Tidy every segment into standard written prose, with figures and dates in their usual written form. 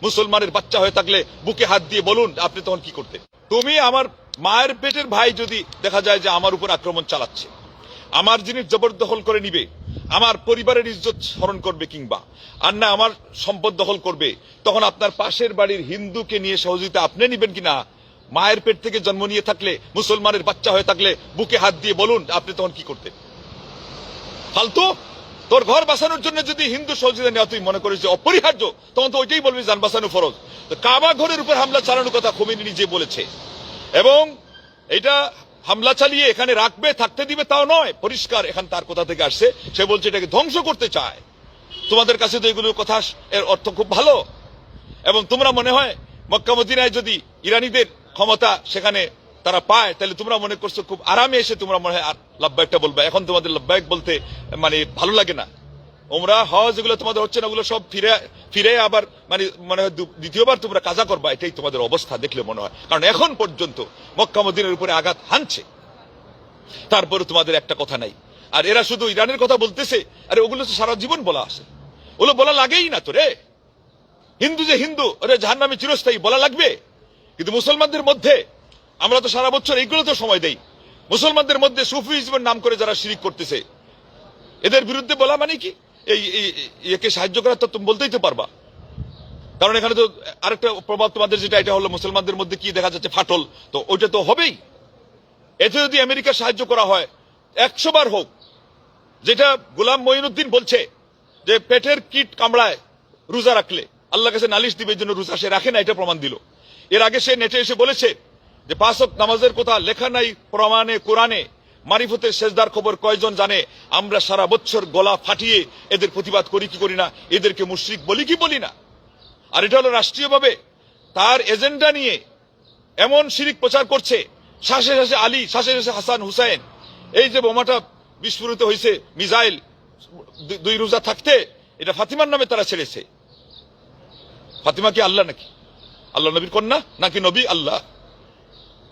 মুসলমানের বাচ্চা হয়ে থাকলে বুকে হাত দিয়ে বলুন আপনি তখন কি করতেন। তুমি আমার মায়ের পেটের ভাই যদি দেখা যায় যে আমার উপর আক্রমণ চালাচ্ছে, আমার জিনিস জবরদখল করে নিবে, আমার পরিবারের ইজ্জত হরণ করবে, কিংবা আর না আমার সম্পদ দখল করবে, তখন আপনার পাশের বাড়ির হিন্দুকে নিয়ে সহযোগিতা আপনি নিবেন কিনা? মায়ের পেট থেকে জন্ম নিয়ে থাকলে, মুসলমানের বাচ্চা হয়ে থাকলে বুকে হাত দিয়ে বলুন আপনি তখন কি করতেন। ফালতু। তোর ঘর বাঁচানোর জন্য যদি হিন্দু সহযোগিতা নেওয়া তুই মনে করিস যে অপরিহার্য, তখন তো ওইটাই বলবি যান বাঁচানো ফরজ। কাবা ঘরের উপর হামলা চালানোর কথা খোমেনি নিজে বলেছে, এবং এটা হামলা চালিয়ে এখানে রাখবে, থাকতে দিবে তাও নয়, পরিষ্কার এখান তার কথা থেকে আসছে। সে বলছে এটাকে ধ্বংস করতে চায়। তোমাদের কাছে তো এগুলোর কথা এর অর্থ খুব ভালো, এবং তোমরা মনে হয় মক্কা মদিনায় যদি ইরানিদের ক্ষমতা সেখানে তারা পায়, তাহলে তোমরা মনে করছো খুব আরামে এসে তোমরা মনে হয় আর লাব্বাইকটা বলবে। এখন তোমাদের লাব্বাইক বলতে মানে ভালো লাগে না। ওমরা হজ এগুলো তোমাদের হচ্ছে না, ওগুলো সব ফিরে ফিরে আবার মানে মনে হয় দ্বিতীয়বার তোমরা কাজা করবা, এটাই তোমাদের অবস্থা দেখলে মনে হয়। কারণ এখন পর্যন্ত মক্কা মদিনার উপরে আঘাত হানছে, তারপরে তোমাদের একটা কথা নাই। আর এরা শুধু ইরানের কথা বলতেছে, আরে ওগুলো তো সারা জীবন বলা আসে, ওগুলো বলা লাগেই না তো রে। হিন্দু যে হিন্দু, ওরে জাহান্নামে চিরস্থায়ী বলা লাগবে। কিন্তু মুসলমানদের মধ্যে আমরা তো সারা বছর এইগুলো তো সময় দেই। মুসলমানদের মধ্যে সুফিজমের নাম করে যারা শিরিক করতেছে, এদের বিরুদ্ধে বলা মানে কি এই একে সাহায্য করা? তো তুমি বলতেই তো পারবা। কারণ এখানে তো আরেকটা প্রভাব তোমাদের যেটা, এটা হলো মুসলমানদের মধ্যে কি দেখা যাচ্ছে ফাটল, তো ওইটা তো হবেই। এতে যদি আমেরিকার সাহায্য করা হয় 100 বার হোক, যেটা গোলাম মঈনুদ্দিন বলছে যে পেটের কীট কামড়ায় রোজা রাখলে আল্লাহ কাছে নালিশ দিবে, জন্য রোজা সে রাখে না, এটা প্রমাণ দিল। এর আগে সে নেটে এসে বলেছে যে 5 ওয়াক্ত নামাজের কথা লেখা নাই প্রমাণে কোরআনে, মারিফতের সেজদার খবর কয়জন জানে? আমরা সারা বছর গলা ফাটিয়ে এদের প্রতিবাদ করি কি করি না, এদেরকে মুশরিক বলি কি বলি না। আর এটা হলো রাষ্ট্রীয়ভাবে তার এজেন্ডা নিয়ে এমন শিরিক প্রচার করছে, শ্বাসে শ্বাসে আলী, শ্বাসে শ্বাসে হাসান হুসাইন। এই যে বোমাটা বিস্ফোরিত হয়েছে, মিসাইল 2 রোজা থাকতে, এটা ফাতিমার নামে তারা ছেড়েছে। ফাতিমা কি আল্লাহ নাকি? আল্লাহ নবীর কন্যা নাকি নবী আল্লাহ?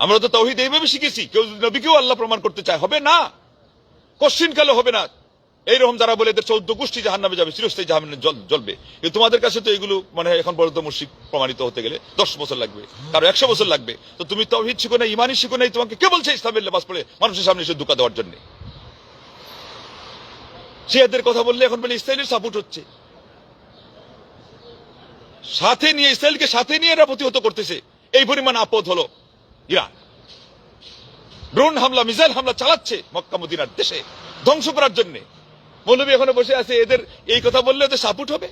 আমরা তো তাওহীদ এইভাবে শিখেছি, কেউ যদি নবীকেও আল্লাহ প্রমাণ করতে চায় হবে না, কোশ্চিন কালে হবে না। এইরকম যারা বলে এদের 14 গোষ্ঠী জাহান্নামে যাবে, চিরস্থায়ী জাহান্নামে জ্বলবে। কিন্তু তোমাদের কাছে তো এগুলো মানে এখন পর্যন্ত মুশরিক প্রমাণিত হতে গেলে 10 বছর লাগবে, কারো 100 বছর লাগবে। তো তুমি তাওহীদ শিখো না, ইমানই শিখো নাই, তোমাকে কে বলছে ইসলামের লেবাস পরে মানুষের সামনে এসে ধোঁকা দেওয়ার জন্য? শিয়াদের কথা বললে এখন বলে ইসরায়েলের সাপোর্ট হচ্ছে, সাথে নিয়ে ইসরায়েলকে সাথে নিয়ে এরা প্রতিহত করতেছে। এই পরিমাণ আপদ হলো ইরান, ড্রোন হামলা, মিসাইল হামলা চালাচ্ছে মক্কা মদিনার দেশে ধ্বংস করার জন্য। মৌলবী এখনো বসে আছে, এদের এই কথা বললে ওদের সাপোর্ট হবে?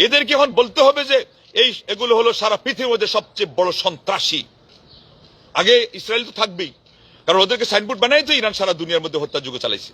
এদেরকে এখন বলতে হবে যে এগুলো হলো সারা পৃথিবীর মধ্যে সবচেয়ে বড় সন্ত্রাসী। আগে ইসরায়েল তো থাকবেই, কারণ ওদেরকে সাইনবোর্ড বানাই তো ইরান সারা দুনিয়ার মধ্যে হত্যাযজ্ঞ চালাইছে।